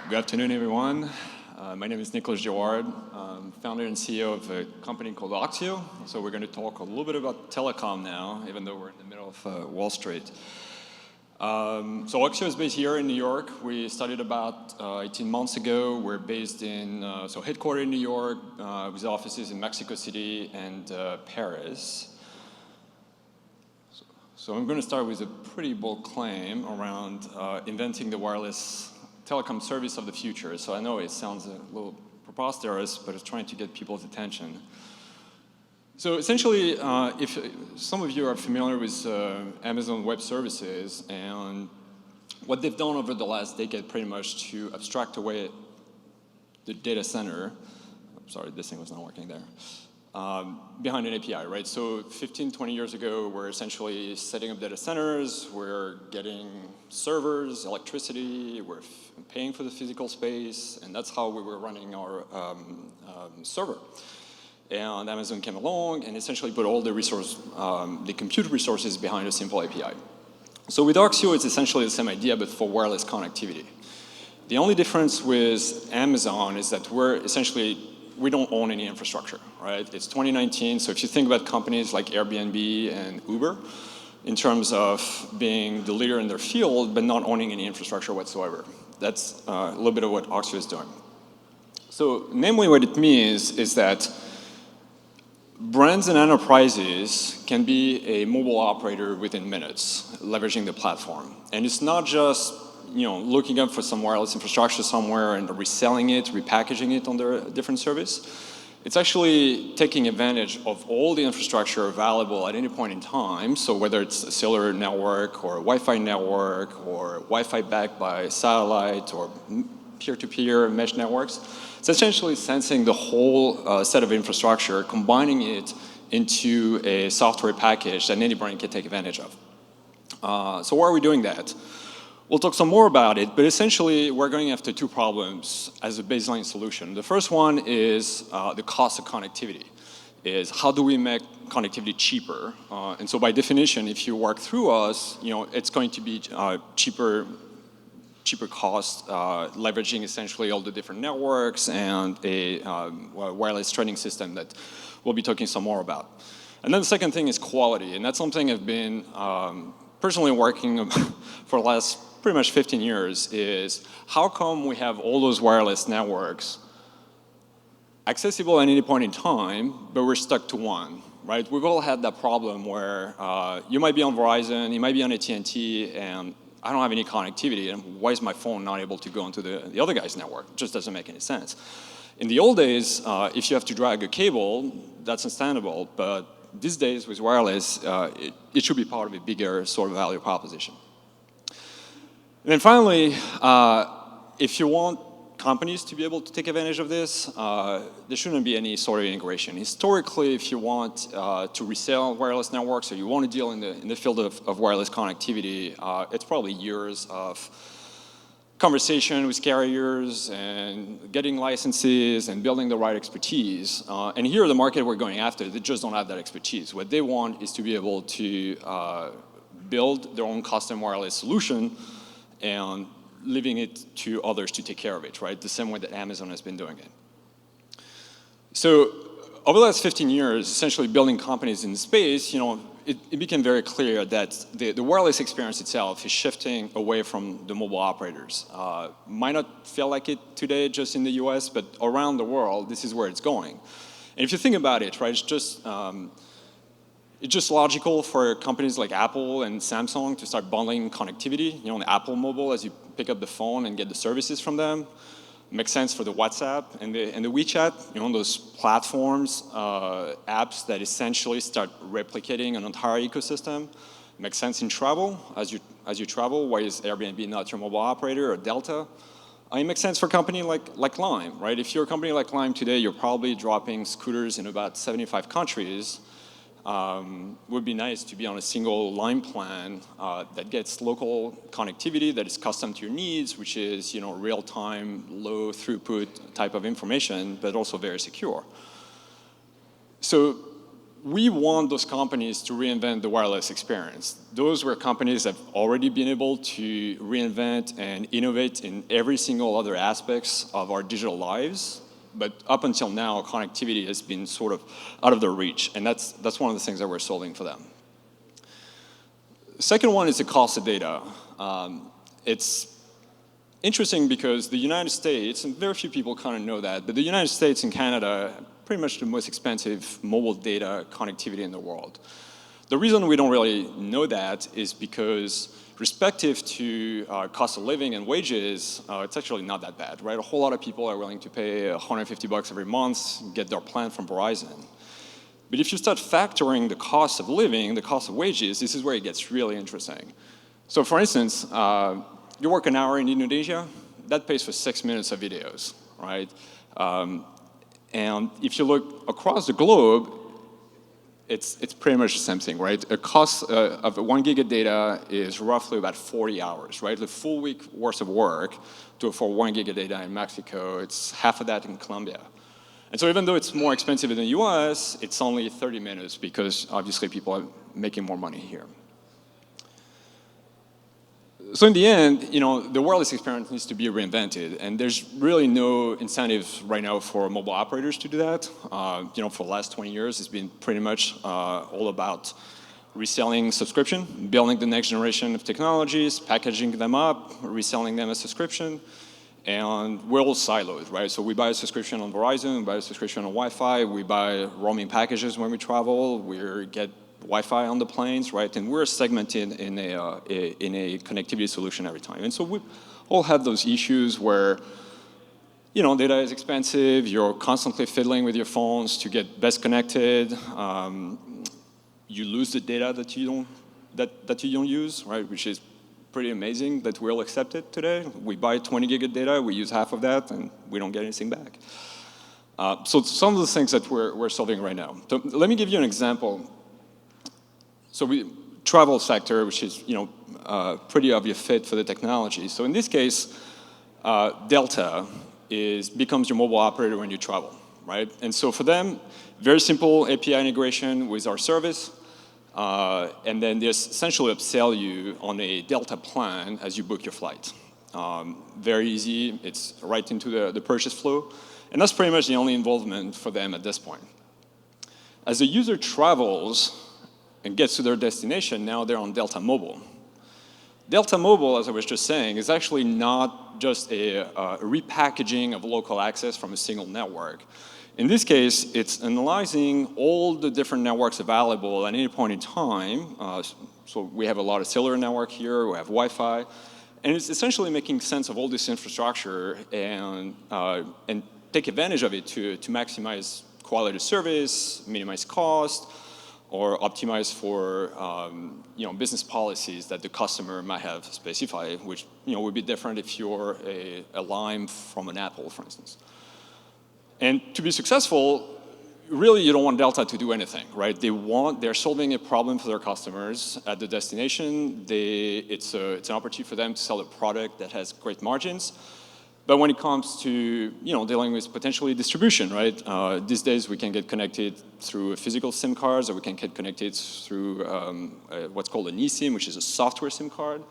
Good afternoon, everyone. My name is Nicolas Girard. I'm founder and CEO of a company called Oxio. So we're going to talk a little bit about Telecom now, even though we're in the middle of Wall Street. So Oxio is based here in New York. We started about 18 months ago. We're based in, headquartered in New York, with offices in Mexico City and Paris. So I'm going to start with a pretty bold claim around inventing the wireless telecom service of the future. So I know it sounds a little preposterous, but it's trying to get people's attention. So essentially, if some of you are familiar with Amazon Web Services and what they've done over the last decade pretty much to abstract away the data center, sorry, this thing was not working there, behind an API, right? So 15, 20 years ago, we're essentially setting up data centers, we're getting servers, electricity, we're paying for the physical space, and that's how we were running our server. And Amazon came along and essentially put all the the compute resources behind a simple API. So with Oxio, it's essentially the same idea, but for wireless connectivity. The only difference with Amazon is that we don't own any infrastructure, right? It's 2019, so if you think about companies like Airbnb and Uber, in terms of being the leader in their field, but not owning any infrastructure whatsoever. That's a little bit of what Oxio is doing. So, namely what it means is that brands and enterprises can be a mobile operator within minutes, leveraging the platform. And it's not just looking up for some wireless infrastructure somewhere and reselling it, repackaging it on their different service. It's actually taking advantage of all the infrastructure available at any point in time. So whether it's a cellular network or a Wi-Fi network or Wi-Fi backed by satellite or peer-to-peer mesh networks, it's essentially sensing the whole set of infrastructure, combining it into a software package that any brand can take advantage of. So why are we doing that? We'll talk some more about it, but essentially we're going after two problems as a baseline solution. The first one is the cost of connectivity, is how do we make connectivity cheaper? And so by definition, if you work through us, it's going to be cheaper cost, leveraging essentially all the different networks and a wireless trading system that we'll be talking some more about. And then the second thing is quality, and that's something I've been personally working for the last pretty much 15 years, is how come we have all those wireless networks accessible at any point in time, but we're stuck to one, right? We've all had that problem where you might be on Verizon, you might be on AT&T, and I don't have any connectivity, and why is my phone not able to go into the other guy's network? It just doesn't make any sense. In the old days, if you have to drag a cable, that's understandable, but these days with wireless, it should be part of a bigger sort of value proposition. And then finally, if you want companies to be able to take advantage of this, there shouldn't be any sort of integration. Historically, if you want to resell wireless networks or you want to deal in the field of wireless connectivity, it's probably years of conversation with carriers and getting licenses and building the right expertise. And here, the market we're going after, they just don't have that expertise. What they want is to be able to build their own custom wireless solution and leaving it to others to take care of it, right? The same way that Amazon has been doing it. So over the last 15 years, essentially building companies in the space, it became very clear that the wireless experience itself is shifting away from the mobile operators. Might not feel like it today just in the US, but around the world, this is where it's going. And if you think about it, right, it's just logical for companies like Apple and Samsung to start bundling connectivity, on the Apple Mobile as you pick up the phone and get the services from them. Makes sense for the WhatsApp and the WeChat, those platforms, apps that essentially start replicating an entire ecosystem. Makes sense in travel, as you travel. Why is Airbnb not your mobile operator or Delta? It makes sense for a company like Lime, right? If you're a company like Lime today, you're probably dropping scooters in about 75 countries. Would be nice to be on a single line plan that gets local connectivity that is custom to your needs, which is real-time, low throughput type of information, but also very secure. So we want those companies to reinvent the wireless experience. Those were companies that have already been able to reinvent and innovate in every single other aspects of our digital lives. But up until now, connectivity has been sort of out of their reach. And that's one of the things that we're solving for them. The second one is the cost of data. It's interesting because the United States, and very few people kind of know that, but the United States and Canada pretty much the most expensive mobile data connectivity in the world. The reason we don't really know that is because respective to cost of living and wages, it's actually not that bad, right? A whole lot of people are willing to pay $150 every month, get their plan from Verizon. But if you start factoring the cost of living, the cost of wages, this is where it gets really interesting. So for instance, you work an hour in Indonesia, that pays for 6 minutes of videos, right? And if you look across the globe, it's pretty much the same thing, right? A cost of 1 gig of data is roughly about 40 hours, right? The full week worth of work for 1 gig of data in Mexico, it's half of that in Colombia. And so even though it's more expensive in the US, it's only 30 minutes because obviously people are making more money here. So in the end, you know, the wireless experience needs to be reinvented, and there's really no incentive right now for mobile operators to do that. You know, for the last 20 years, it's been pretty much all about reselling subscription, building the next generation of technologies, packaging them up, reselling them as subscription, and we're all siloed, right? So we buy a subscription on Verizon, we buy a subscription on Wi-Fi, we buy roaming packages when we travel, we get Wi-Fi on the planes, right? And we're segmented in a connectivity solution every time. And so we all have those issues where, you know, data is expensive, you're constantly fiddling with your phones to get best connected, you lose the data that you don't use, right? Which is pretty amazing that we'll accept it today. We buy 20 gig of data, we use half of that, and we don't get anything back. So some of the things that we're solving right now. So let me give you an example. So travel sector, which is, you know, pretty obvious fit for the technology. So in this case, Delta becomes your mobile operator when you travel, right? And so for them, very simple API integration with our service, and then they essentially upsell you on a Delta plan as you book your flight. Very easy, it's right into the purchase flow, and that's pretty much the only involvement for them at this point. As the user travels and gets to their destination, now they're on Delta Mobile. Delta Mobile, as I was just saying, is actually not just a repackaging of local access from a single network. In this case, it's analyzing all the different networks available at any point in time. So we have a lot of cellular network here, we have Wi-Fi, and it's essentially making sense of all this infrastructure and take advantage of it to maximize quality of service, minimize cost, or optimize for you know, business policies that the customer might have specified, which, you know, would be different if you're a Lime from an Apple, for instance. And to be successful, really you don't want Delta to do anything, right? They're solving a problem for their customers at the destination. It's an opportunity for them to sell a product that has great margins. But when it comes to, you know, dealing with potentially distribution, right? These days we can get connected through physical SIM cards, or we can get connected through what's called an eSIM, which is a software SIM card,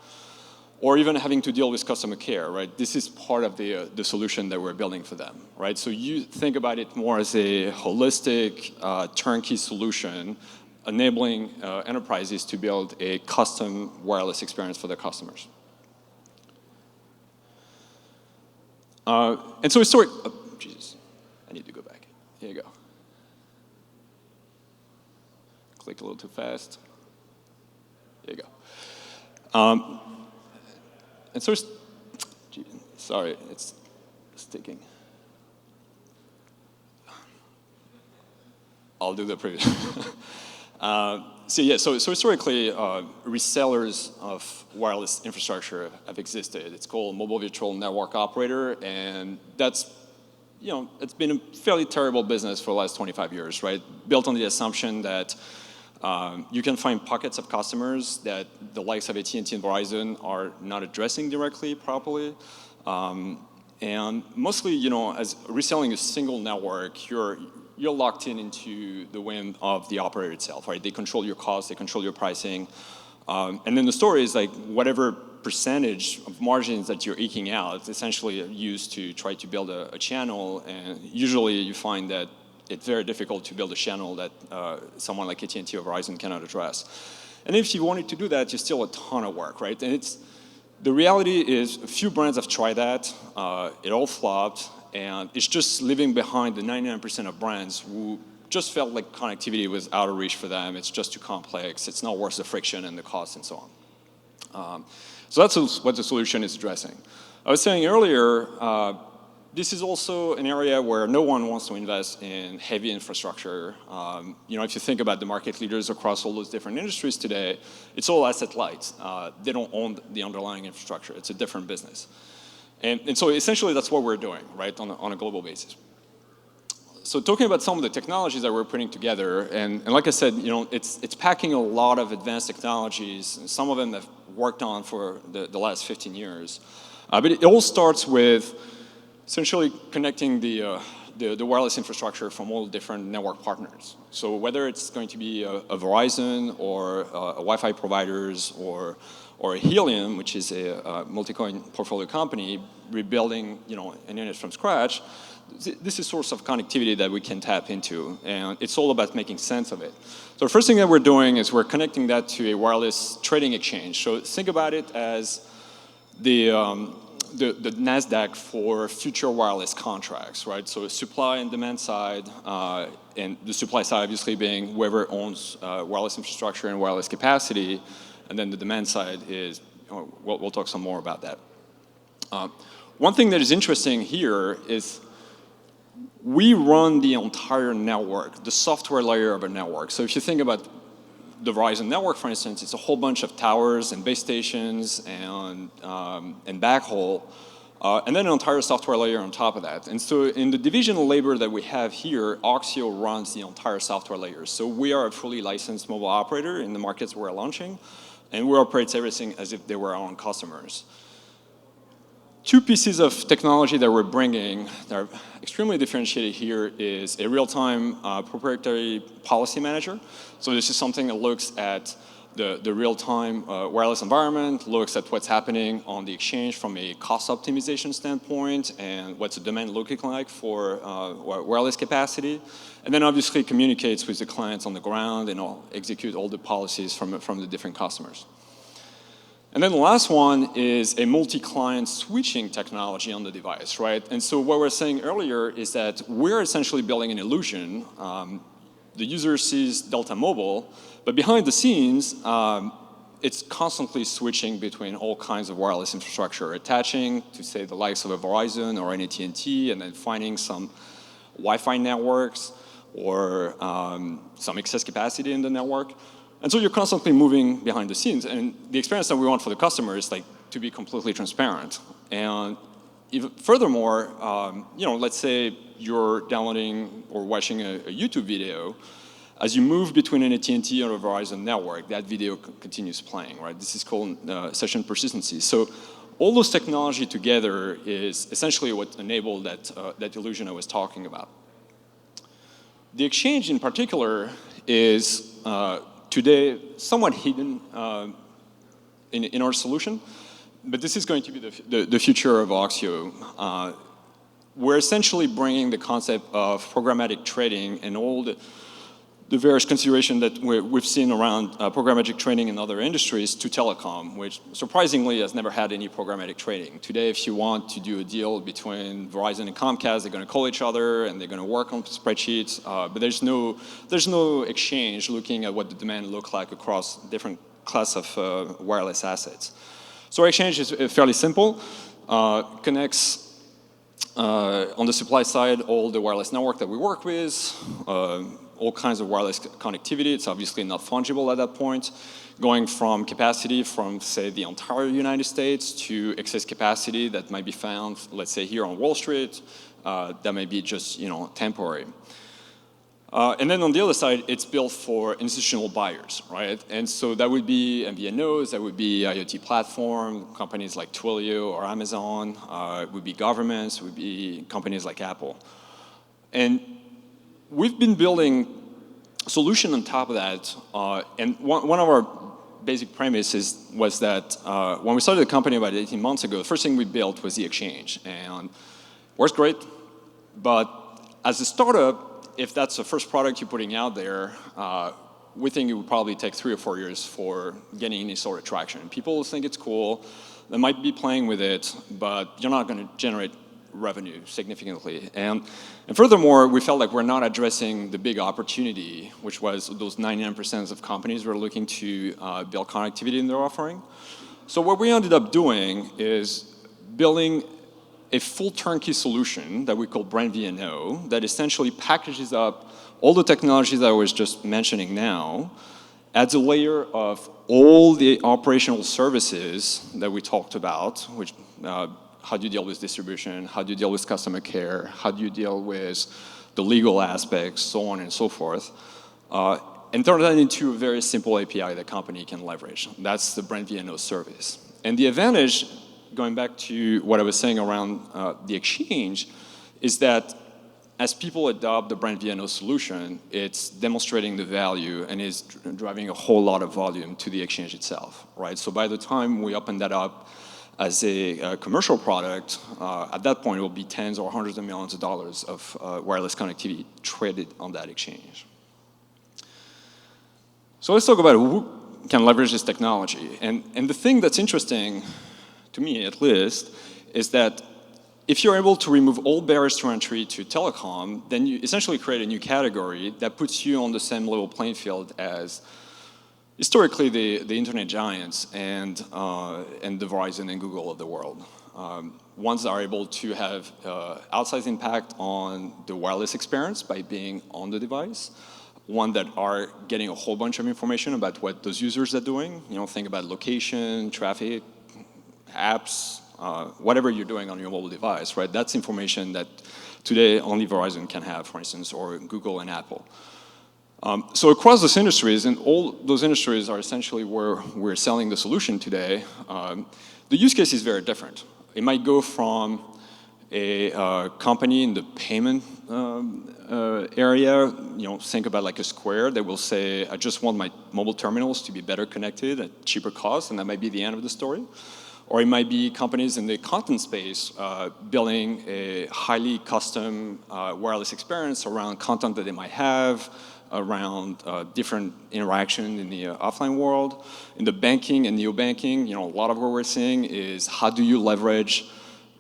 or even having to deal with customer care, right? This is part of the solution that we're building for them, right? So you think about it more as a holistic, turnkey solution, enabling enterprises to build a custom wireless experience for their customers. And so oh, Jesus, I need to go back. Here you go. Clicked a little too fast. Here you go. And so, sorry, it's sticking. I'll do the previous. So yeah, so historically, resellers of wireless infrastructure have existed. It's called Mobile Virtual Network Operator, and that's, you know, it's been a fairly terrible business for the last 25 years, right? Built on the assumption that you can find pockets of customers that the likes of AT&T and Verizon are not addressing directly properly. And mostly, you know, as reselling a single network, you're you're locked into the whim of the operator itself, right? They control your costs, they control your pricing. And then the story is like whatever percentage of margins that you're eking out, it's essentially used to try to build a channel, and usually you find that it's very difficult to build a channel that someone like AT&T or Verizon cannot address. And if you wanted to do that, it's still a ton of work, right? And the reality is a few brands have tried that, it all flopped, and it's just living behind the 99% of brands who just felt like connectivity was out of reach for them. It's just too complex. It's not worth the friction and the cost and so on. So that's what the solution is addressing. I was saying earlier, this is also an area where no one wants to invest in heavy infrastructure. You know, if you think about the market leaders across all those different industries today, it's all asset light. They don't own the underlying infrastructure. It's a different business. And so essentially that's what we're doing, right, on a global basis. So talking about some of the technologies that we're putting together, and like I said, you know, it's packing a lot of advanced technologies, and some of them have worked on for the last 15 years. But it all starts with essentially connecting the wireless infrastructure from all different network partners. So whether it's going to be a Verizon or a Wi-Fi providers or a Helium, which is a multi-coin portfolio company, rebuilding, you know, an unit from scratch, this is a source of connectivity that we can tap into, and it's all about making sense of it. So the first thing that we're doing is we're connecting that to a wireless trading exchange. So think about it as the NASDAQ for future wireless contracts, right? So supply and demand side, and the supply side obviously being whoever owns wireless infrastructure and wireless capacity, and then the demand side is, we'll talk some more about that. One thing that is interesting here is we run the entire network, the software layer of a network. So if you think about the Verizon network, for instance, it's a whole bunch of towers and base stations and backhaul, and then an entire software layer on top of that. And so in the division of labor that we have here, Oxio runs the entire software layer. So we are a fully licensed mobile operator in the markets we're launching, and we operate everything as if they were our own customers. Two pieces of technology that we're bringing that are extremely differentiated here is a real-time proprietary policy manager. So this is something that looks at the real-time wireless environment, looks at what's happening on the exchange from a cost optimization standpoint and what's the demand looking like for wireless capacity, and then obviously communicates with the clients on the ground and execute all the policies from the different customers. And then the last one is a multi-client switching technology on the device, right? And so what we were saying earlier is that we're essentially building an illusion. The user sees Delta Mobile, but behind the scenes, it's constantly switching between all kinds of wireless infrastructure, attaching to, say, the likes of a Verizon or an AT&T, and then finding some Wi-Fi networks or some excess capacity in the network. And so you're constantly moving behind the scenes. And the experience that we want for the customer is like to be completely transparent. And even furthermore, you know, let's say you're downloading or watching a YouTube video. As you move between an AT&T or a Verizon network, that video continues playing, right? This is called session persistency. So all those technology together is essentially what enabled that illusion I was talking about. The exchange in particular is today somewhat hidden in our solution, but this is going to be the future of Oxio. We're essentially bringing the concept of programmatic trading and all the various considerations that we've seen around programmatic trading in other industries to telecom, which surprisingly has never had any programmatic trading. Today, if you want to do a deal between Verizon and Comcast, they're going to call each other and they're going to work on spreadsheets, but there's no exchange looking at what the demand look like across different class of wireless assets. So our exchange is fairly simple, connects on the supply side all the wireless network that we work with, all kinds of wireless connectivity. It's obviously not fungible at that point, going from capacity from, say, the entire United States to excess capacity that might be found, let's say, here on Wall Street, that may be just, you know, temporary. And then on the other side, it's built for institutional buyers, right? And so that would be MVNOs, that would be IoT platform, companies like Twilio or Amazon, it would be governments, it would be companies like Apple. And we've been building solution on top of that, and one of our basic premises was that when we started the company about 18 months ago, the first thing we built was the exchange, and works great, but as a startup, if that's the first product you're putting out there, we think it would probably take 3 or 4 years for getting any sort of traction. People think it's cool, they might be playing with it, but you're not going to generate revenue significantly. And furthermore, we felt like we're not addressing the big opportunity, which was those 99% of companies were looking to build connectivity in their offering. So what we ended up doing is building a full turnkey solution that we call Brand VNO that essentially packages up all the technologies that I was just mentioning now, adds a layer of all the operational services that we talked about, which how do you deal with distribution, how do you deal with customer care, how do you deal with the legal aspects, so on and so forth, and turn that into a very simple API that company can leverage. That's the Brand VNO service. And the advantage, going back to what I was saying around the exchange, is that as people adopt the Brand VNO solution, it's demonstrating the value and is driving a whole lot of volume to the exchange itself, right? So by the time we open that up as a commercial product, at that point it will be tens or hundreds of millions of dollars of wireless connectivity traded on that exchange. So let's talk about who can leverage this technology. And the thing that's interesting, to me at least, is that if you're able to remove all barriers to entry to telecom, then you essentially create a new category that puts you on the same level playing field as historically the internet giants and the Verizon and Google of the world. Ones that are able to have outsized impact on the wireless experience by being on the device. One that are getting a whole bunch of information about what those users are doing. You know, think about location, traffic, apps, whatever you're doing on your mobile device, right? That's information that today only Verizon can have, for instance, or Google and Apple. So across those industries, and all those industries are essentially where we're selling the solution today, the use case is very different. It might go from a company in the payment area, you know, think about like a Square that will say, I just want my mobile terminals to be better connected at cheaper cost, and that might be the end of the story. Or it might be companies in the content space building a highly custom wireless experience around content that they might have, around different interaction in the offline world. In the banking and neobanking, you know, a lot of what we're seeing is how do you leverage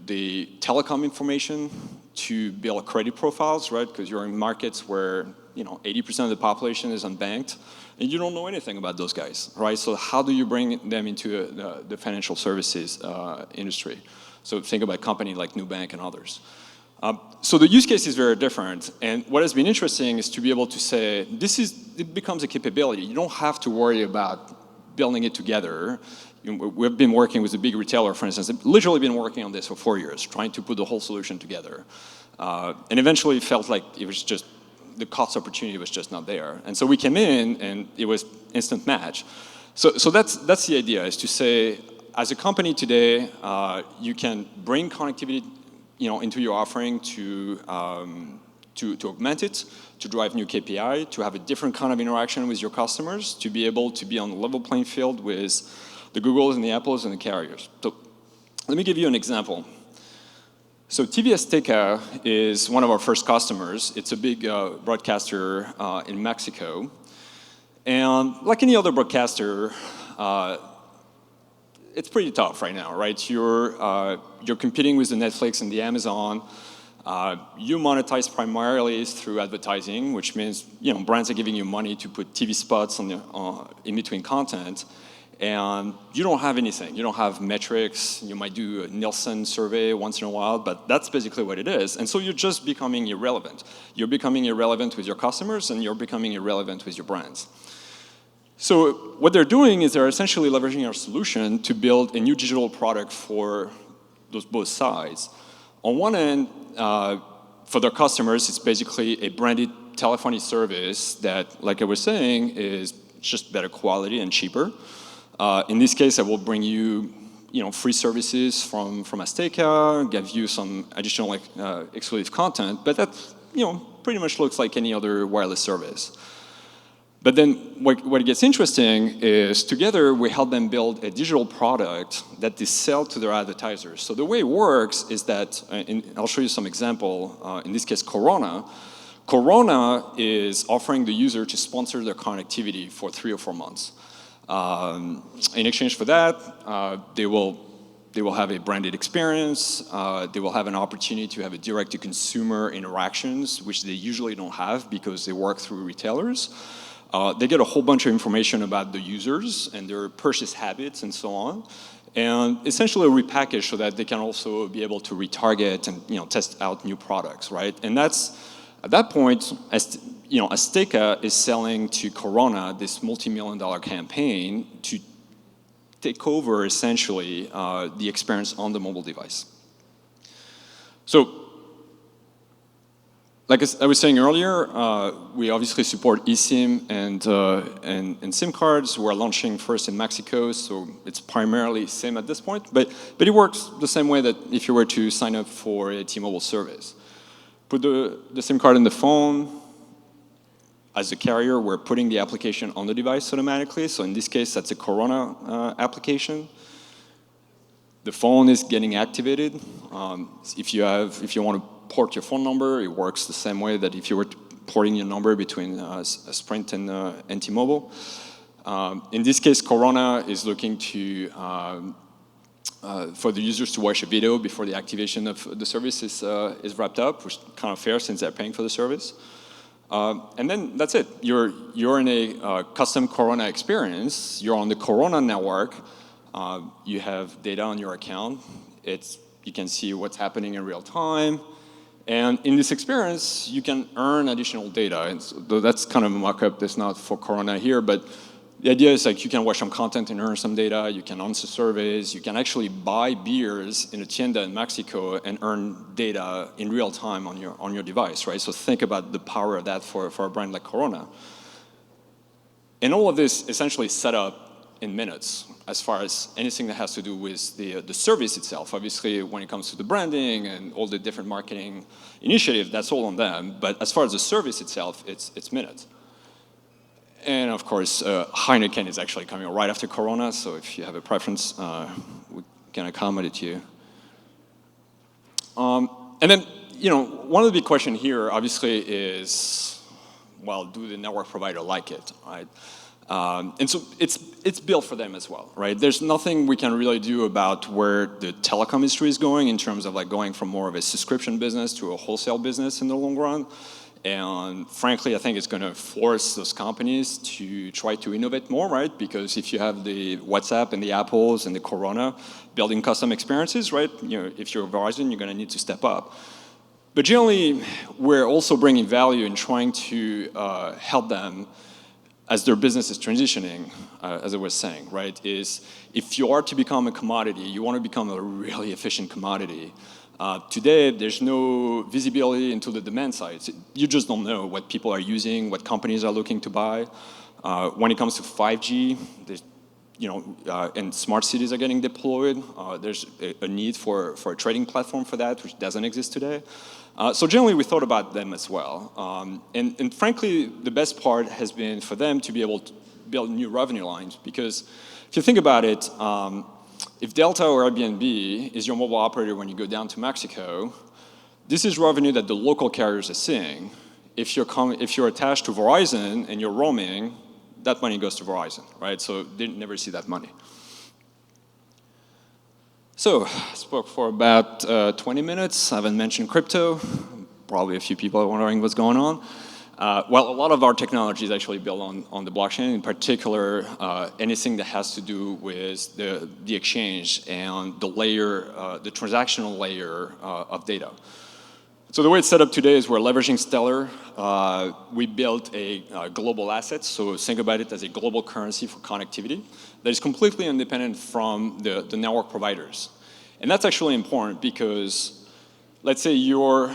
the telecom information to build credit profiles, right? Because you're in markets where, you know, 80% of the population is unbanked, and you don't know anything about those guys, right? So how do you bring them into the financial services industry? So think about a company like Nubank and others. So the use case is very different, and what has been interesting is to be able to say, it becomes a capability. You don't have to worry about building it together. We've been working with a big retailer, for instance, they've literally been working on this for 4 years, trying to put the whole solution together. And eventually it felt like it was just, the cost opportunity was just not there. And so we came in and it was instant match. So that's the idea, is to say, as a company today, you can bring connectivity, you know, into your offering to augment it, to drive new KPI, to have a different kind of interaction with your customers, to be able to be on a level playing field with the Googles and the Apples and the carriers. So let me give you an example. So TV Azteca is one of our first customers. It's a big broadcaster in Mexico. And like any other broadcaster, it's pretty tough right now, right? You're competing with the Netflix and the Amazon. You monetize primarily through advertising, which means, you know, brands are giving you money to put TV spots in between content. And you don't have anything. You don't have metrics. You might do a Nielsen survey once in a while, but that's basically what it is. And so you're just becoming irrelevant. You're becoming irrelevant with your customers, and you're becoming irrelevant with your brands. So what they're doing is they're essentially leveraging our solution to build a new digital product for those both sides. On one end, for their customers, it's basically a branded telephony service that, like I was saying, is just better quality and cheaper. In this case, I will bring you, you know, free services from Azteca, give you some additional exclusive content, but that's, you know, pretty much looks like any other wireless service. But then what gets interesting is together we help them build a digital product that they sell to their advertisers. So the way it works is that, I'll show you some example, in this case Corona. Corona is offering the user to sponsor their connectivity for 3 or 4 months. In exchange for that, they will have a branded experience. They will have an opportunity to have a direct-to-consumer interactions, which they usually don't have because they work through retailers. They get a whole bunch of information about the users and their purchase habits and so on, and essentially repackage so that they can also be able to retarget and test out new products, right? And that's at that point, Azteca is selling to Corona this multi-million-dollar campaign to take over essentially the experience on the mobile device. So, like I was saying earlier, we obviously support eSIM and SIM cards. We're launching first in Mexico, so it's primarily SIM at this point. But it works the same way that if you were to sign up for a T-Mobile service. Put the SIM card in the phone. As a carrier, we're putting the application on the device automatically. So in this case, that's a Corona application. The phone is getting activated. If you want to port your phone number, it works the same way that if you were porting your number between Sprint and T-Mobile. In this case, Corona is looking to for the users to watch a video before the activation of the service is wrapped up, which is kind of fair since they're paying for the service. And then that's it. You're in a custom Corona experience. You're on the Corona network. You have data on your account. You can see what's happening in real time. And in this experience, you can earn additional data. And so, though that's kind of a mock-up that's not for Corona here, but the idea is like you can watch some content and earn some data. You can answer surveys. You can actually buy beers in a tienda in Mexico and earn data in real time on your device, right? So think about the power of that for a brand like Corona. And all of this essentially set up in minutes as far as anything that has to do with the service itself. Obviously, when it comes to the branding and all the different marketing initiatives, that's all on them. But as far as the service itself, it's minutes. And of course, Heineken is actually coming right after Corona, so if you have a preference, we can accommodate you. And then, one of the big questions here, obviously, is, well, do the network provider like it, right? And so it's built for them as well, right? There's nothing we can really do about where the telecom industry is going in terms of like going from more of a subscription business to a wholesale business in the long run. And frankly, I think it's going to force those companies to try to innovate more, right? Because if you have the WhatsApp and the Apples and the Corona building custom experiences, right? If you're Verizon, you're going to need to step up. But generally, we're also bringing value in trying to help them as their business is transitioning, as I was saying, right? Is if you are to become a commodity, you want to become a really efficient commodity. Today, there's no visibility into the demand side. You just don't know what people are using, what companies are looking to buy. When it comes to 5G, there's, and smart cities are getting deployed. There's a need for a trading platform for that, which doesn't exist today. So generally, we thought about them as well. And frankly, the best part has been for them to be able to build new revenue lines. Because if you think about it, if Delta or Airbnb is your mobile operator when you go down to Mexico, this is revenue that the local carriers are seeing. If you're attached to Verizon and you're roaming, that money goes to Verizon, right? So they never see that money. So I spoke for about 20 minutes. I haven't mentioned crypto. Probably a few people are wondering what's going on. Well, a lot of our technology is actually built on the blockchain, in particular, anything that has to do with the exchange and the layer, the transactional layer of data. So the way it's set up today is we're leveraging Stellar. We built a global asset, so think about it as a global currency for connectivity that is completely independent from the network providers. And that's actually important because let's say you're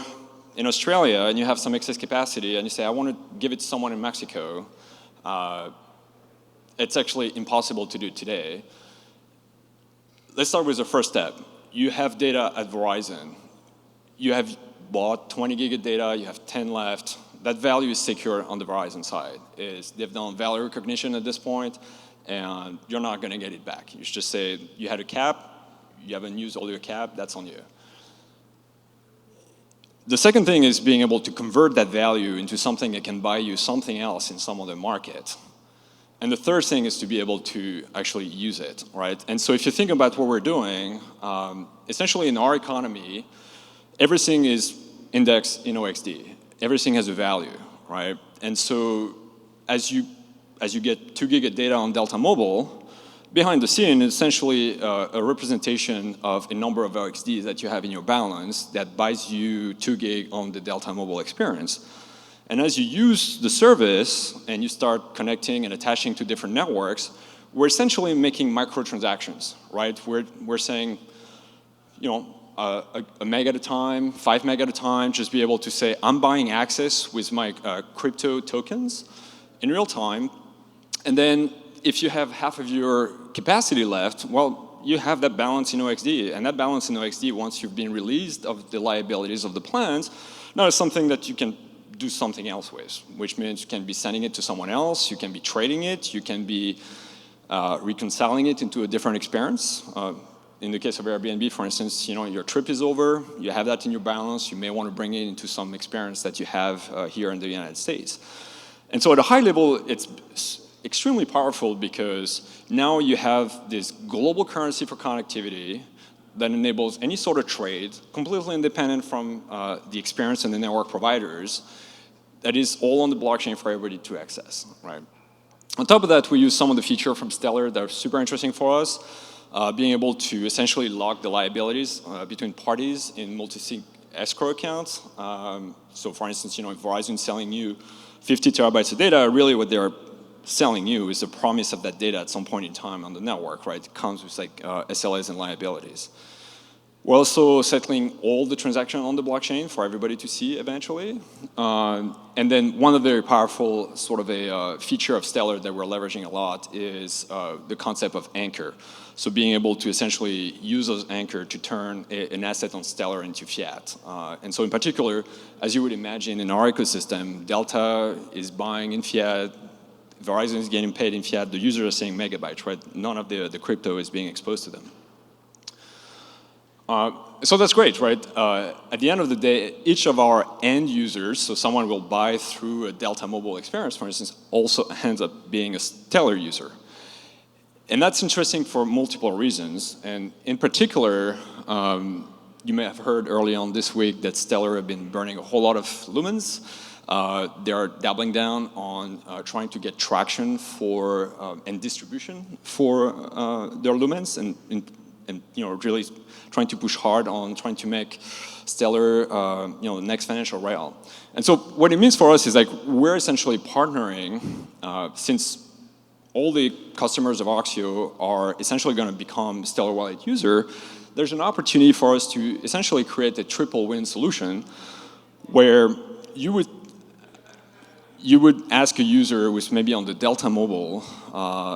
in Australia and you have some excess capacity and you say, I want to give it to someone in Mexico. It's actually impossible to do today. Let's start with the first step. You have data at Verizon. You have bought 20 gig of data, you have 10 left. That value is secure on the Verizon side. They've done value recognition at this point, and you're not going to get it back. You should just say you had a cap, you haven't used all your cap, that's on you. The second thing is being able to convert that value into something that can buy you something else in some other market. And the third thing is to be able to actually use it, right? And so if you think about what we're doing, essentially in our economy, everything is indexed in OXD. Everything has a value, right? And so as you get 2 gig of data on Delta Mobile, behind the scene is essentially a representation of a number of OXDs that you have in your balance that buys you 2 gig on the Delta Mobile experience. And as you use the service and you start connecting and attaching to different networks, we're essentially making microtransactions, right? We're saying, you know, a meg at a time, 5 meg at a time, just be able to say, I'm buying access with my crypto tokens in real time. And then if you have half of your capacity left, well, you have that balance in OXD. And that balance in OXD, once you've been released of the liabilities of the plans, now it's something that you can do something else with, which means you can be sending it to someone else, you can be trading it, you can be reconciling it into a different experience. In the case of Airbnb, for instance, you know, your trip is over, you have that in your balance, you may want to bring it into some experience that you have here in the United States. And so at a high level, it's extremely powerful because now you have this global currency for connectivity that enables any sort of trade, completely independent from the experience and the network providers, that is all on the blockchain for everybody to access, right? On top of that, we use some of the features from Stellar that are super interesting for us, being able to essentially lock the liabilities between parties in multi-sig escrow accounts. So for instance, you know, if Verizon's selling you 50 terabytes of data, really what they're selling you is the promise of that data at some point in time on the network, right? It comes with like SLAs and liabilities. We're also settling all the transactions on the blockchain for everybody to see eventually. And then one of the very powerful sort of a feature of Stellar that we're leveraging a lot is the concept of anchor. So being able to essentially use those anchor to turn an asset on Stellar into fiat. And so in particular, as you would imagine in our ecosystem, Delta is buying in fiat, Verizon is getting paid in fiat, the users are saying megabytes, right? None of the crypto is being exposed to them. So that's great, right? At the end of the day, each of our end users, so someone will buy through a Delta Mobile experience, for instance, also ends up being a Stellar user. And that's interesting for multiple reasons. And in particular, you may have heard early on this week that Stellar have been burning a whole lot of lumens. They are doubling down on trying to get traction for and distribution for their lumens, and you know, really trying to push hard on trying to make Stellar you know, the next financial rail. And so what it means for us is like we're essentially partnering since all the customers of Oxio are essentially going to become Stellar Wallet user. There's an opportunity for us to essentially create a triple win solution where you would ask a user who's maybe on the Delta Mobile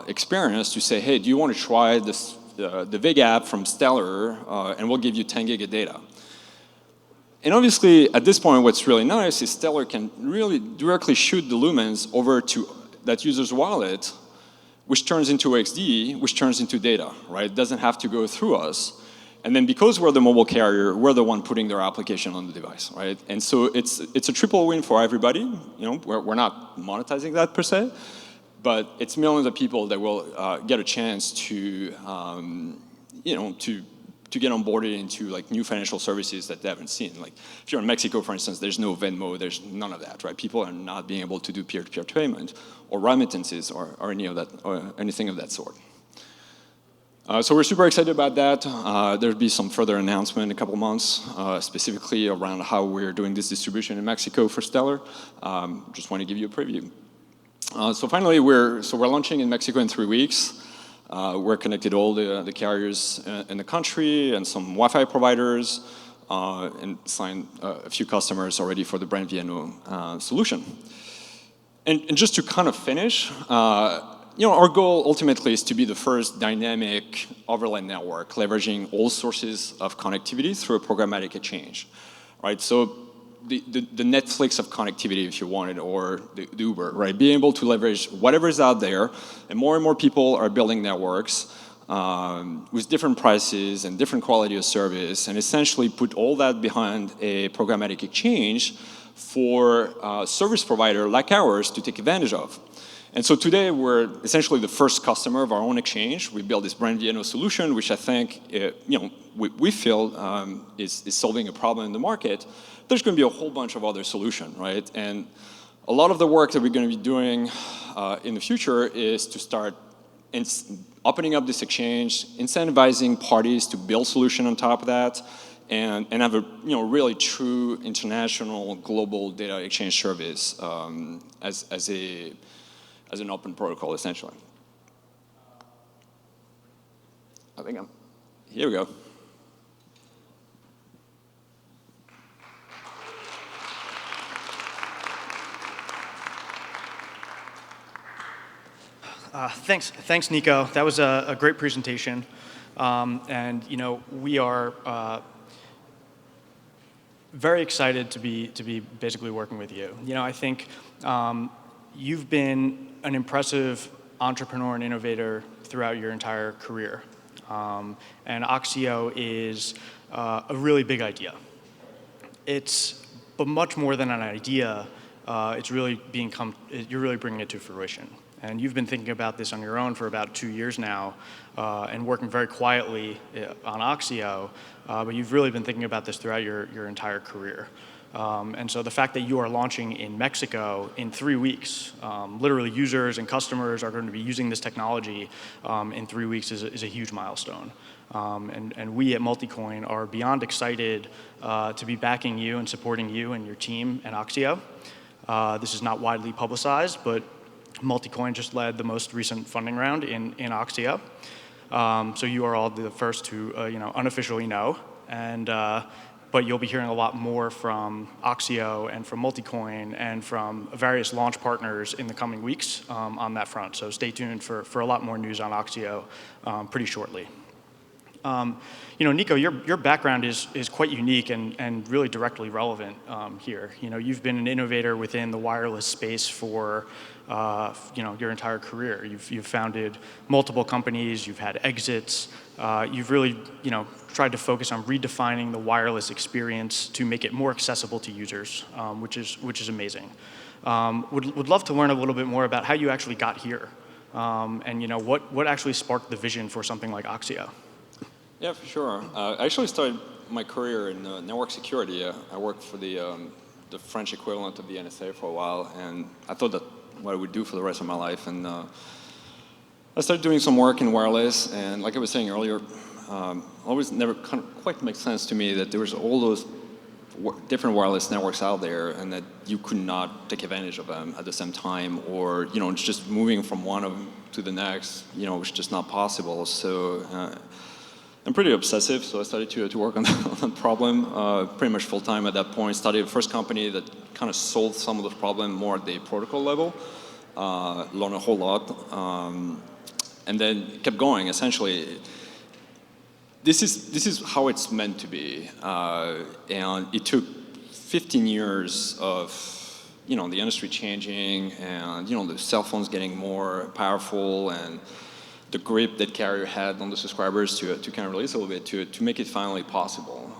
experience to say, hey, do you want to try this, the Vig app from Stellar, and we'll give you 10 gig of data. And obviously, at this point, what's really nice is Stellar can really directly shoot the lumens over to that user's wallet, which turns into XD, which turns into data, right? It doesn't have to go through us. And then because we're the mobile carrier, we're the one putting their application on the device, right? And so it's a triple win for everybody. You know, we're not monetizing that per se, but it's millions of people that will get a chance to, you know, to get onboarded into like new financial services that they haven't seen. Like if you're in Mexico, for instance, there's no Venmo, there's none of that, right? People are not being able to do peer-to-peer payment or remittances or any of that or anything of that sort. So we're super excited about that. There'll be some further announcement in a couple months, specifically around how we're doing this distribution in Mexico for Stellar. Just want to give you a preview. So finally, we're launching in Mexico in 3 weeks. We're connected to all the carriers in the country and some Wi-Fi providers, and signed a few customers already for the brand VNO solution. And just to kind of finish, you know, our goal ultimately is to be the first dynamic overlay network, leveraging all sources of connectivity through a programmatic exchange. right? So the Netflix of connectivity, if you wanted, or the Uber, right? Being able to leverage whatever is out there, and more people are building networks with different prices and different quality of service, and essentially put all that behind a programmatic exchange for a service provider like ours to take advantage of. And so today we're essentially the first customer of our own exchange. We built this brand DNO solution, which I think we feel is solving a problem in the market. There's going to be a whole bunch of other solutions, right? And a lot of the work that we're going to be doing in the future is to start opening up this exchange, incentivizing parties to build solution on top of that, and have a really true international global data exchange service as an open protocol, essentially. I think here we go. Thanks, Nico. That was a great presentation. And we are very excited to be basically working with you. I think you've been an impressive entrepreneur and innovator throughout your entire career. And Oxio is a really big idea. But much more than an idea, you're really bringing it to fruition. And you've been thinking about this on your own for about 2 years now, and working very quietly on Oxio, but you've really been thinking about this throughout your entire career. And so the fact that you are launching in Mexico in 3 weeks, literally users and customers are going to be using this technology in 3 weeks is a huge milestone. And we at Multicoin are beyond excited to be backing you and supporting you and your team and Oxio. This is not widely publicized, but Multicoin just led the most recent funding round in Oxio. So you are all the first to unofficially know. But you'll be hearing a lot more from Oxio and from Multicoin and from various launch partners in the coming weeks on that front. So stay tuned for a lot more news on Oxio pretty shortly. Nico, your background is quite unique and really directly relevant here. You've been an innovator within the wireless space for your entire career. You've founded multiple companies. You've had exits. You've really tried to focus on redefining the wireless experience to make it more accessible to users, which is amazing. Would love to learn a little bit more about how you actually got here, and what actually sparked the vision for something like Oxio. Yeah, for sure. I actually started my career in network security. I worked for the French equivalent of the NSA for a while, and I thought that what I would do for the rest of my life. And I started doing some work in wireless, and like I was saying earlier, always never kind of quite makes sense to me that there was all those different wireless networks out there, and that you could not take advantage of them at the same time, or it's just moving from one of them to the next, was just not possible. So I'm pretty obsessive, so I started to work on that problem pretty much full time at that point. Started the first company that kind of solved some of the problem more at the protocol level. Learned a whole lot, and then kept going. Essentially, this is how it's meant to be, and it took 15 years of the industry changing, and the cell phones getting more powerful, and the grip that carrier had on the subscribers to kind of release a little bit to make it finally possible.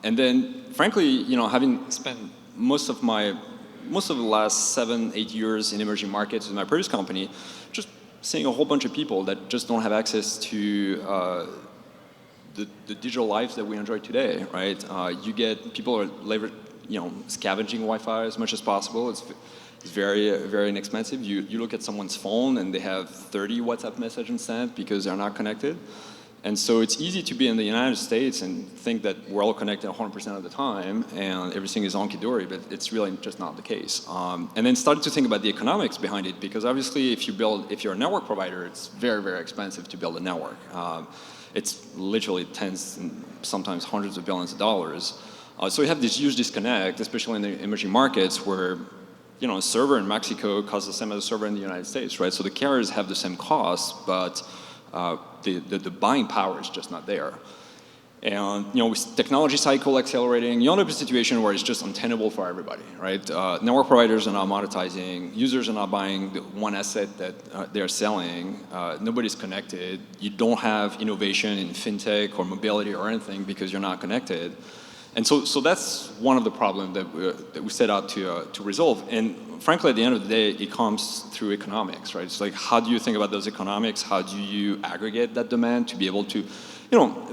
And then, frankly, having spent most of the last 7-8 years in emerging markets in my previous company, just seeing a whole bunch of people that just don't have access to the digital lives that we enjoy today, right? You get people are scavenging Wi-Fi as much as possible. It's very, very inexpensive. You look at someone's phone and they have 30 WhatsApp messages sent because they're not connected. And so it's easy to be in the United States and think that we're all connected 100% of the time and everything is honky-dory, but it's really just not the case. And then started to think about the economics behind it, because obviously if you're a network provider, it's very, very expensive to build a network. It's literally tens and sometimes hundreds of billions of dollars. So we have this huge disconnect, especially in the emerging markets where a server in Mexico costs the same as a server in the United States, right? So the carriers have the same costs, but the buying power is just not there. And with technology cycle accelerating, you end up in a situation where it's just untenable for everybody, right? Network providers are not monetizing, users are not buying the one asset that they're selling, nobody's connected, you don't have innovation in fintech or mobility or anything because you're not connected. And so that's one of the problems that we set out to resolve. And frankly, at the end of the day, it comes through economics, right? It's like, how do you think about those economics? How do you aggregate that demand to be able to,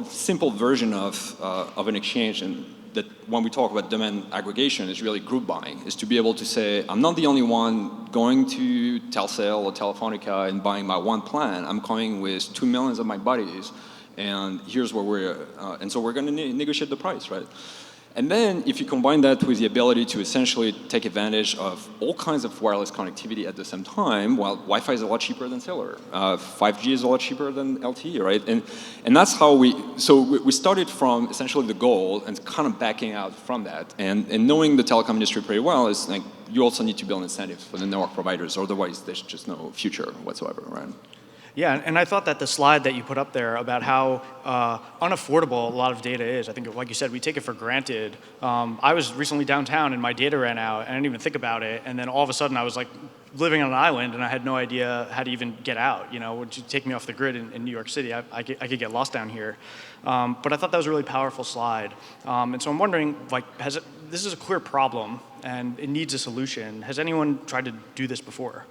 simple version of an exchange, and that when we talk about demand aggregation is really group buying, is to be able to say, I'm not the only one going to Telcel or Telefonica and buying my one plan. I'm coming with 2 million of my buddies, and here's where we're, and so we're going to negotiate the price, right? And then if you combine that with the ability to essentially take advantage of all kinds of wireless connectivity at the same time, well, Wi-Fi is a lot cheaper than cellular. 5G is a lot cheaper than LTE, right? And that's how we started from essentially the goal and kind of backing out from that. And knowing the telecom industry pretty well is like, you also need to build incentives for the network providers, otherwise there's just no future whatsoever, right? Yeah, and I thought that the slide that you put up there about how unaffordable a lot of data is, I think, like you said, we take it for granted. I was recently downtown and my data ran out, and I didn't even think about it, and then all of a sudden I was like living on an island and I had no idea how to even get out. Would you take me off the grid in New York City? I could get lost down here. But I thought that was a really powerful slide. And so I'm wondering, like, this is a clear problem and it needs a solution. Has anyone tried to do this before?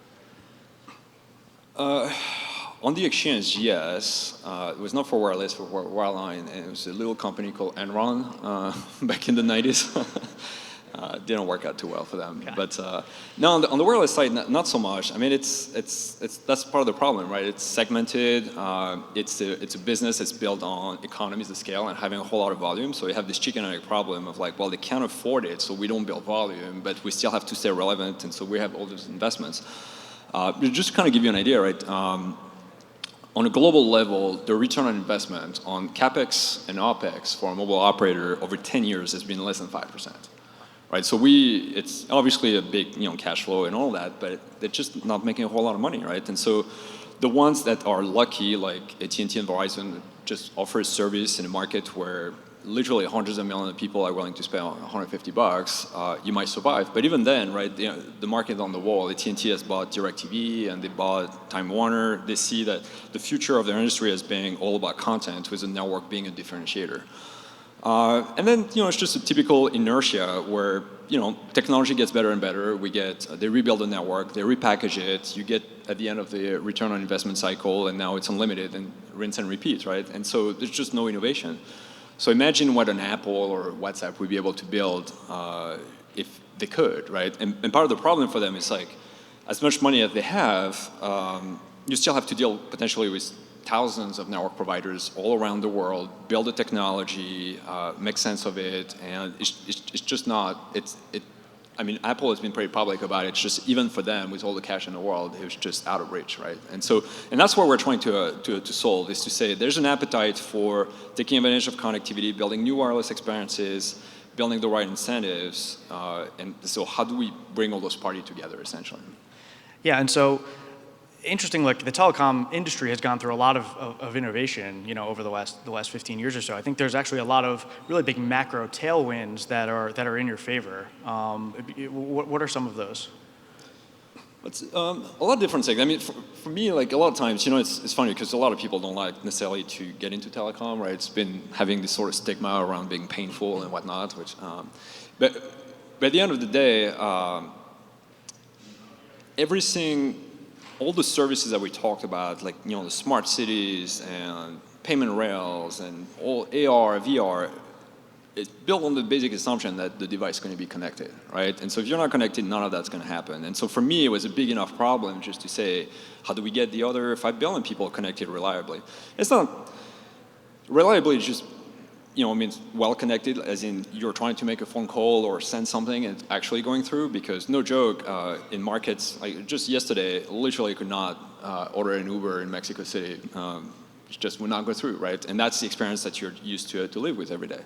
On the exchange, yes. It was not for wireless, for wireline, and it was a little company called Enron back in the 90s. Didn't work out too well for them. Okay. But no, on the wireless side, not so much. I mean, that's part of the problem, right? It's segmented. It's a business that's built on economies of scale and having a whole lot of volume. So you have this chicken and egg problem of like, well, they can't afford it, so we don't build volume, but we still have to stay relevant, and so we have all those investments. Just to kind of give you an idea, right? On a global level, the return on investment on CapEx and OpEx for a mobile operator over 10 years has been less than 5%. Right, so it's obviously a big cash flow and all that, but they're just not making a whole lot of money, right? And so the ones that are lucky, like AT&T and Verizon, just offer a service in a market where literally hundreds of millions of people are willing to spend $150, you might survive. But even then, right, the market on the wall, AT&T has bought DirecTV and they bought Time Warner. They see that the future of their industry as being all about content, with the network being a differentiator. And then, it's just a typical inertia where, technology gets better and better. They rebuild the network, they repackage it, you get at the end of the return on investment cycle, and now it's unlimited and rinse and repeat, right? And so there's just no innovation. So imagine what an Apple or WhatsApp would be able to build if they could, right? And part of the problem for them is like, as much money as they have, you still have to deal potentially with thousands of network providers all around the world, build the technology, make sense of it, and it's just not, I mean, Apple has been pretty public about it. It's just, even for them, with all the cash in the world, it was just out of reach, right? And that's what we're trying to solve, is to say there's an appetite for taking advantage of connectivity, building new wireless experiences, building the right incentives, and so how do we bring all those parties together, essentially? Yeah, and so, interesting, like the telecom industry has gone through a lot of innovation, over the last 15 years or so. I think there's actually a lot of really big macro tailwinds that are in your favor. What are some of those? It's a lot of different things. I mean, for me, like a lot of times, it's funny because a lot of people don't like necessarily to get into telecom, right? It's been having this sort of stigma around being painful and whatnot, which, but at the end of the day, all the services that we talked about, like, the smart cities and payment rails and all AR, VR, it's built on the basic assumption that the device is going to be connected, right? And so if you're not connected, none of that's going to happen. And so for me, it was a big enough problem just to say, how do we get the other 5 billion people connected reliably? It's not, reliably is just, means well connected, as in you're trying to make a phone call or send something and it's actually going through, because no joke, in markets, like just yesterday, literally could not order an Uber in Mexico City. It just would not go through, right? And that's the experience that you're used to live with every day.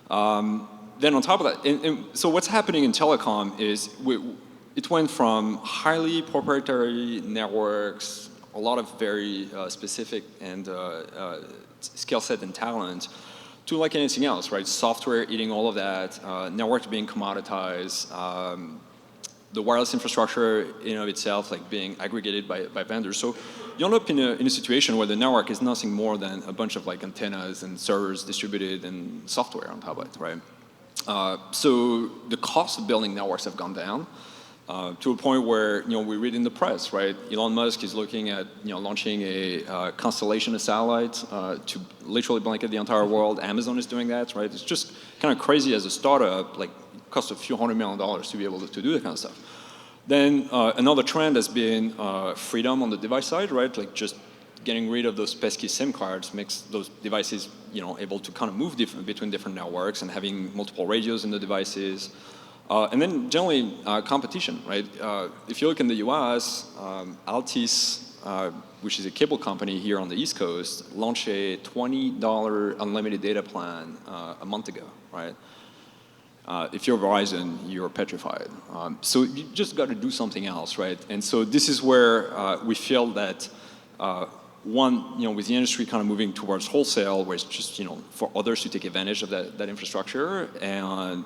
Then on top of that, and so what's happening in telecom is it went from highly proprietary networks, a lot of very specific and skill set and talent, to like anything else, right? Software eating all of that, networks being commoditized, the wireless infrastructure in and of itself like being aggregated by vendors. So you end up in a situation where the network is nothing more than a bunch of like antennas and servers distributed and software on top of it, right? So the cost of building networks have gone down to a point where, we read in the press, right? Elon Musk is looking at, launching a constellation of satellites to literally blanket the entire world. Amazon is doing that, right? It's just kind of crazy as a startup, like it costs a few $100 million to be able to do that kind of stuff. Then another trend has been freedom on the device side, right? Like just getting rid of those pesky SIM cards makes those devices, able to kind of move between different networks and having multiple radios in the devices. And then generally competition, right? If you look in the US, Altice, which is a cable company here on the East Coast, launched a $20 unlimited data plan a month ago, right? If you're Verizon, you're petrified. So you just got to do something else, right? And so this is where we feel that one, with the industry kind of moving towards wholesale, where it's just, for others to take advantage of that infrastructure and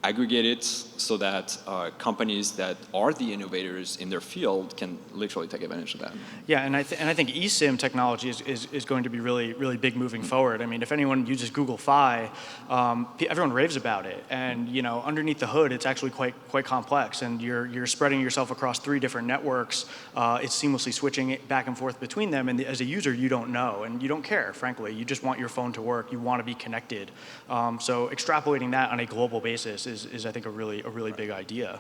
aggregate it so that companies that are the innovators in their field can literally take advantage of that. Yeah, and I think eSIM technology is going to be really, really big moving forward. I mean, if anyone uses Google Fi, everyone raves about it. And underneath the hood, it's actually quite complex. And you're spreading yourself across 3 different networks. It's seamlessly switching it back and forth between them. And as a user, you don't know, and you don't care, frankly. You just want your phone to work. You want to be connected. So extrapolating that on a global basis is I think a really big idea.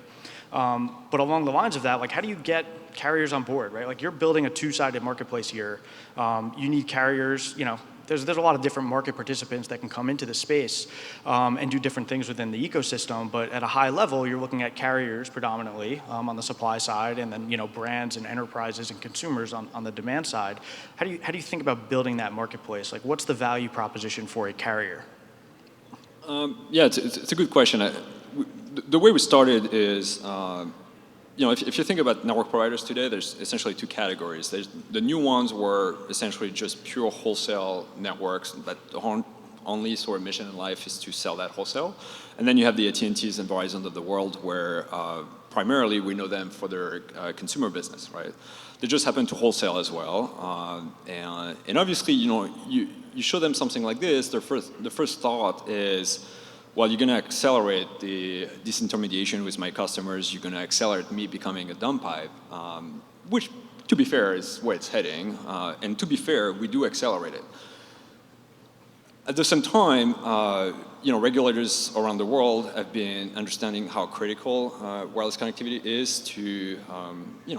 But along the lines of that, like how do you get carriers on board, right? Like you're building a 2-sided marketplace here. You need carriers, there's a lot of different market participants that can come into the space and do different things within the ecosystem. But at a high level, you're looking at carriers predominantly on the supply side, and then brands and enterprises and consumers on the demand side. How do you think about building that marketplace? Like what's the value proposition for a carrier? Yeah, it's a good question. The way we started is, if you think about network providers today, there's essentially 2 categories. There's the new ones were essentially just pure wholesale networks that only sort of mission in life is to sell that wholesale. And then you have the AT&Ts and Verizon of the world where primarily we know them for their consumer business, right? They just happen to wholesale as well. And obviously, you show them something like this, the first thought is, well, you're going to accelerate the disintermediation with my customers. You're going to accelerate me becoming a dumb pipe, which, to be fair, is where it's heading. And to be fair, we do accelerate it. At the same time, regulators around the world have been understanding how critical wireless connectivity is to,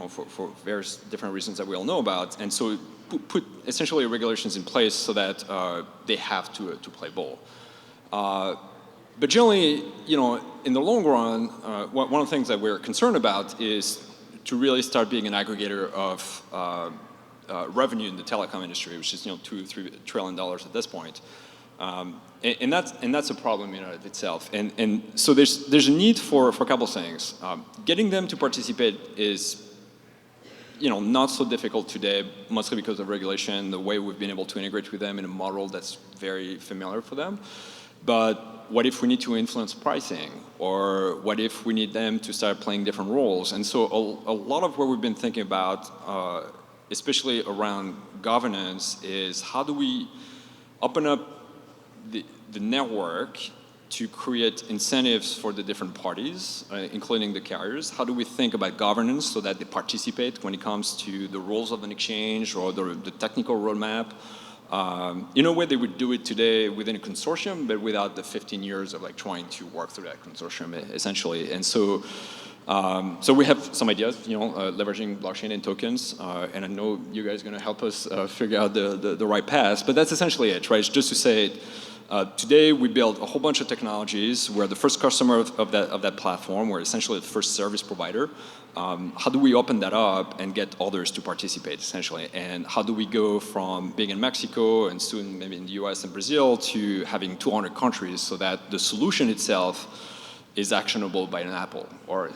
for various different reasons that we all know about. And so put essentially regulations in place so that they have to play ball. But generally, in the long run, one of the things that we're concerned about is to really start being an aggregator of revenue in the telecom industry, which is $2-3 trillion at this point, and that's a problem in and of itself. And so there's a need for a couple of things. Getting them to participate is not so difficult today, mostly because of regulation, the way we've been able to integrate with them in a model that's very familiar for them. But what if we need to influence pricing? Or what if we need them to start playing different roles? And so a lot of what we've been thinking about, especially around governance, is how do we open up the network to create incentives for the different parties, including the carriers? How do we think about governance so that they participate when it comes to the rules of an exchange or the technical roadmap? In a way they would do it today within a consortium, but without the 15 years of trying to work through that consortium, essentially. And so we have some ideas, leveraging blockchain and tokens, and I know you guys are going to help us figure out the right path, but that's essentially it, right? It's just to say, today we build a whole bunch of technologies. We're the first customer of that platform. We're essentially the first service provider. How do we open that up and get others to participate, essentially? And how do we go from being in Mexico and soon maybe in the US and Brazil to having 200 countries so that the solution itself is actionable by an Apple or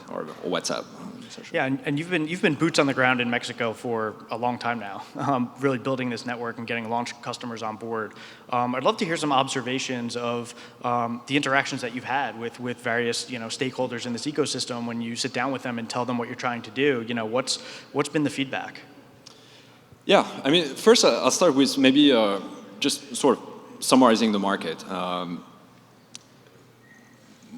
WhatsApp? essentially. Yeah, and you've been boots on the ground in Mexico for a long time now, really building this network and getting launch customers on board. I'd love to hear some observations of the interactions that you've had with various stakeholders in this ecosystem when you sit down with them and tell them what you're trying to do. What's been the feedback? Yeah, I mean, first I'll start with maybe just sort of summarizing the market.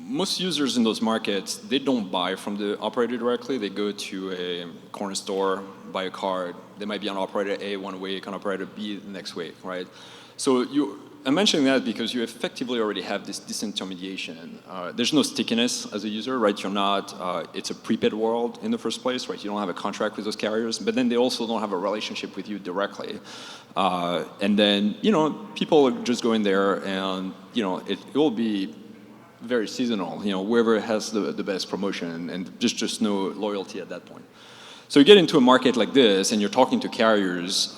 Most users in those markets, they don't buy from the operator directly. They go to a corner store, buy a card. They might be on operator A one week, on operator B the next week, right? So I'm mentioning that because you effectively already have this disintermediation. There's no stickiness as a user, right? You're not, it's a prepaid world in the first place, right? You don't have a contract with those carriers, but then they also don't have a relationship with you directly. And then, people just go in there and, it will be very seasonal, whoever has the best promotion, and just no loyalty at that point. So you get into a market like this, and you're talking to carriers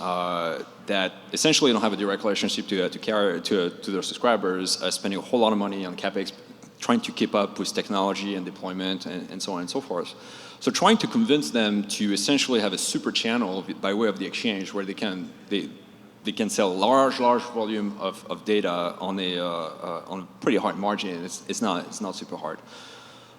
that essentially don't have a direct relationship to their subscribers, spending a whole lot of money on capex, trying to keep up with technology and deployment, and so on and so forth. So trying to convince them to essentially have a super channel by way of the exchange where they can sell large volume of data on a pretty hard margin. It's not super hard.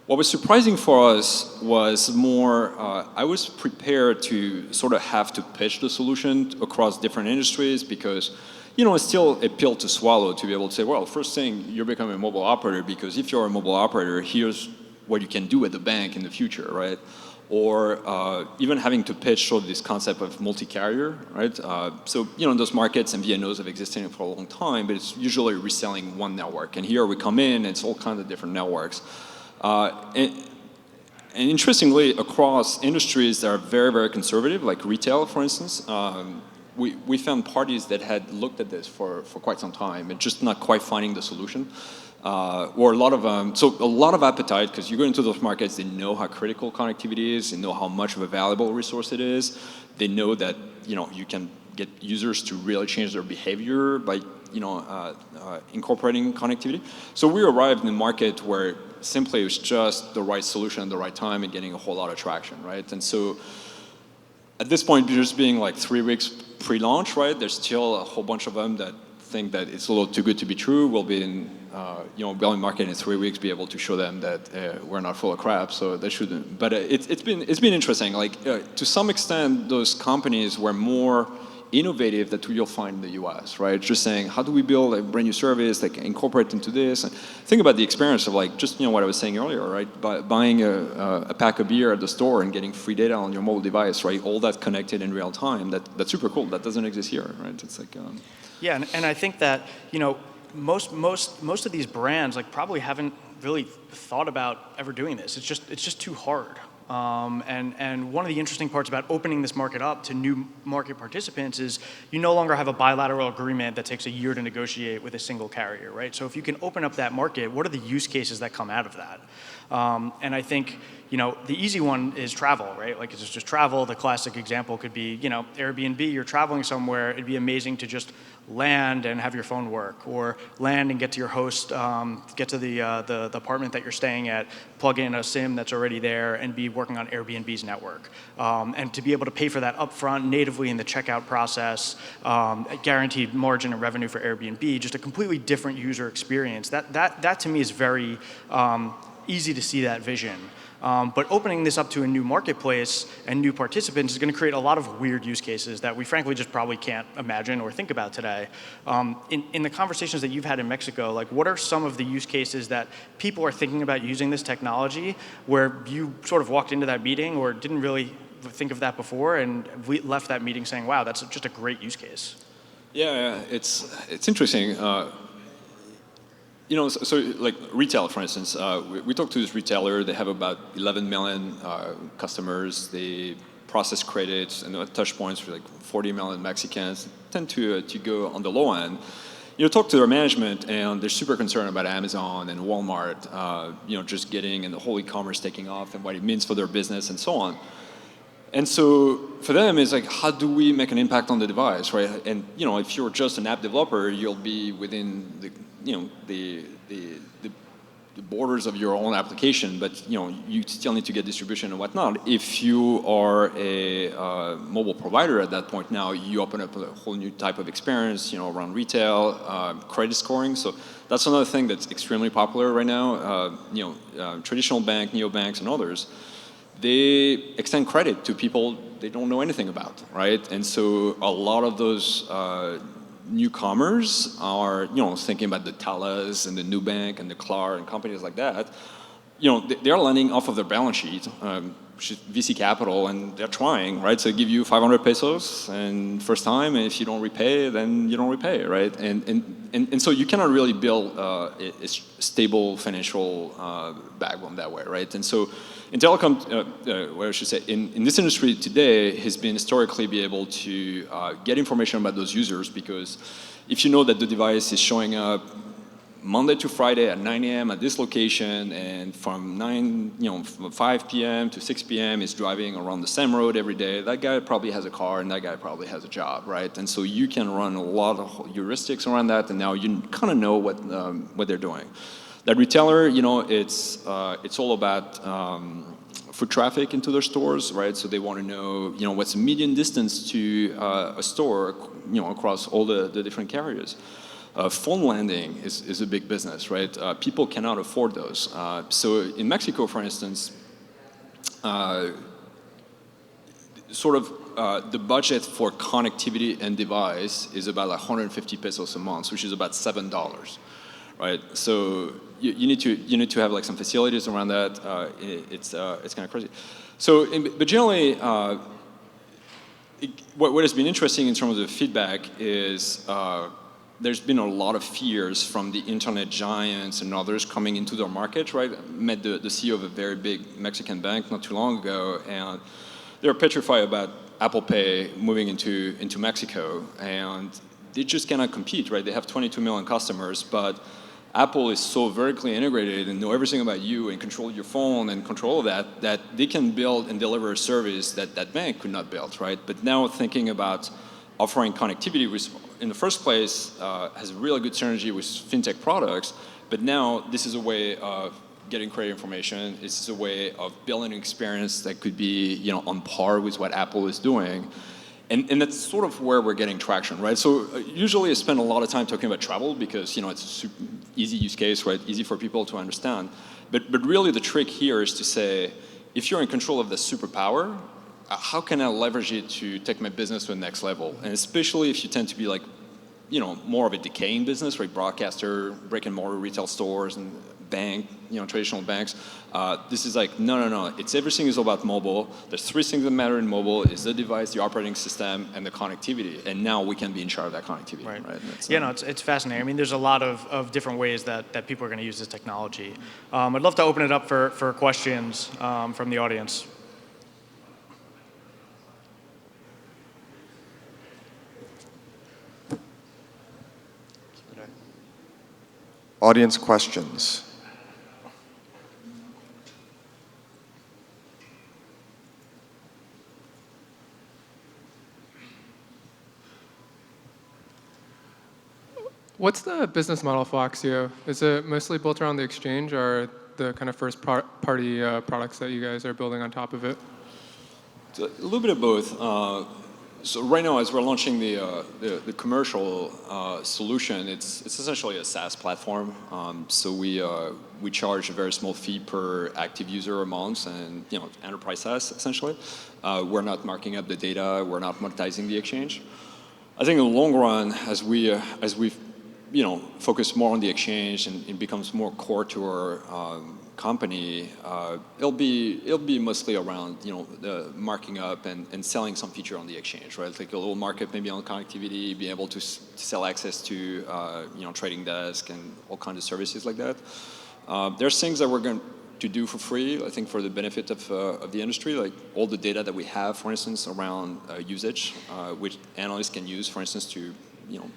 What was surprising for us was more, I was prepared to sort of have to pitch the solution across different industries because, it's still a pill to swallow to be able to say, well, first thing, you're becoming a mobile operator because if you're a mobile operator, here's what you can do at the bank in the future, right? Or even having to pitch sort of this concept of multi-carrier, right? So, those markets and MVNOs have existed for a long time, but it's usually reselling one network. And here we come in, and it's all kinds of different networks. And interestingly, across industries that are very, very conservative, like retail, for instance, we found parties that had looked at this for quite some time and just not quite finding the solution. Or a lot of appetite, because you go into those markets, they know how critical connectivity is, they know how much of a valuable resource it is, they know that you can get users to really change their behavior by incorporating connectivity. So we arrived in a market where simply it was just the right solution at the right time and getting a whole lot of traction, right? And so at this point, just being like 3 weeks pre-launch, right? There's still a whole bunch of them that think that it's a little too good to be true. We'll be in, building market in 3 weeks, be able to show them that we're not full of crap. So they shouldn't. But it's been interesting. Like to some extent, those companies were more innovative that you'll find in the US, right? Just saying, how do we build a brand new service that can incorporate into this? And think about the experience of like, just what I was saying earlier, right? Buying a pack of beer at the store and getting free data on your mobile device, right? All that connected in real time. That's super cool. That doesn't exist here, right? It's like... Yeah, and I think that, most of these brands like probably haven't really thought about ever doing this. It's just too hard. And one of the interesting parts about opening this market up to new market participants is you no longer have a bilateral agreement that takes a year to negotiate with a single carrier, right? So if you can open up that market, what are the use cases that come out of that? And I think, the easy one is travel, right? Like it's just travel. The classic example could be, Airbnb, you're traveling somewhere. It'd be amazing to just land and have your phone work, or land and get to your host, get to the apartment that you're staying at, plug in a SIM that's already there, and be working on Airbnb's network. And to be able to pay for that upfront natively in the checkout process, guaranteed margin and revenue for Airbnb, just a completely different user experience. That to me is very easy to see that vision. But opening this up to a new marketplace and new participants is going to create a lot of weird use cases that we frankly just probably can't imagine or think about today. In the conversations that you've had in Mexico, like what are some of the use cases that people are thinking about using this technology where you sort of walked into that meeting or didn't really think of that before and we left that meeting saying, wow, that's just a great use case? Yeah, it's interesting. So like retail, for instance, we talked to this retailer. They have about 11 million customers. They process credits and touch points for like 40 million Mexicans. Tend to go on the low end. Talk to their management, and they're super concerned about Amazon and Walmart, just getting and the whole e-commerce taking off and what it means for their business and so on. And so for them, it's like, how do we make an impact on the device, right? And if you're just an app developer, you'll be within the the borders of your own application, but you still need to get distribution and whatnot. If you are a mobile provider at that point, now you open up a whole new type of experience, around retail, credit scoring. So that's another thing that's extremely popular right now. Traditional bank, neobanks, and others, they extend credit to people they don't know anything about, right? And so a lot of those newcomers are, thinking about the Talas and the Nubank and the Klar and companies like that. They're lending off of their balance sheet, which is VC capital, and they're trying, right? So they give you 500 pesos and first time, and if you don't repay, then you don't repay, right? And so you cannot really build a stable financial backbone that way, right? And so in telecom, what I should say, in this industry today has been historically be able to get information about those users, because if you know that the device is showing up Monday to Friday at 9 a.m. at this location, and from 5 p.m. to 6 p.m. is driving around the same road every day, that guy probably has a car and that guy probably has a job, right? And so you can run a lot of heuristics around that, and now you kind of know what they're doing. That retailer, it's all about foot traffic into their stores, right? So they want to know, what's the median distance to a store, across all the different carriers. Phone landing is a big business, right? People cannot afford those. So in Mexico, for instance, the budget for connectivity and device is about 150 pesos a month, which is about $7, right? So you need to have like some facilities around that. It's kind of crazy. So, but generally, what has been interesting in terms of feedback is. There's been a lot of fears from the internet giants and others coming into their market, right? I met the CEO of a very big Mexican bank not too long ago, and they're petrified about Apple Pay moving into Mexico, and they just cannot compete, right? They have 22 million customers, but Apple is so vertically integrated and know everything about you and control your phone and control of that they can build and deliver a service that that bank could not build, right? But now thinking about offering connectivity, which in the first place has really good synergy with fintech products, but now this is a way of getting credit information. This is a way of building an experience that could be on par with what Apple is doing. And that's sort of where we're getting traction, right? So usually I spend a lot of time talking about travel because it's a super easy use case, right? Easy for people to understand. But really the trick here is to say, if you're in control of the superpower, how can I leverage it to take my business to the next level? And especially if you tend to be like, more of a decaying business, right? Broadcaster, brick and mortar retail stores, and bank, traditional banks. This is like, no. It's everything is about mobile. There's three things that matter in mobile: is the device, the operating system, and the connectivity. And now we can be in charge of that connectivity, right? It's fascinating. I mean, there's a lot of different ways that people are going to use this technology. I'd love to open it up for questions from the audience. Audience questions. What's the business model for Oxio? Is it mostly built around the exchange, or the kind of first-party products that you guys are building on top of it? It's a little bit of both. So right now, as we're launching the commercial solution, it's essentially a SaaS platform. So we charge a very small fee per active user a month, and enterprise SaaS essentially. We're not marking up the data. We're not monetizing the exchange. I think in the long run, as we focus more on the exchange and it becomes more core to our company, it'll be mostly around the marking up and selling some feature on the exchange, right? Like a little markup maybe on connectivity, be able to sell access to trading desk and all kinds of services like that. There's things that we're going to do for free, I think, for the benefit of the industry, like all the data that we have, for instance, around usage, which analysts can use, for instance, to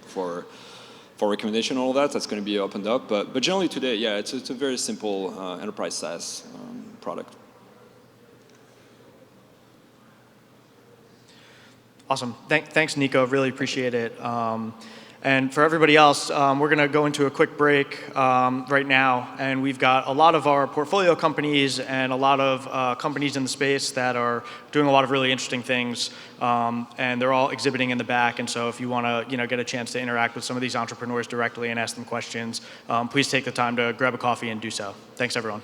for recommendation, all of that's going to be opened up. But generally today, yeah, it's a very simple enterprise SaaS product. Awesome. Thanks, Nico. Really appreciate it. And for everybody else, we're going to go into a quick break right now, and we've got a lot of our portfolio companies and a lot of companies in the space that are doing a lot of really interesting things, and they're all exhibiting in the back. And so if you want to get a chance to interact with some of these entrepreneurs directly and ask them questions, please take the time to grab a coffee and do so. Thanks, everyone.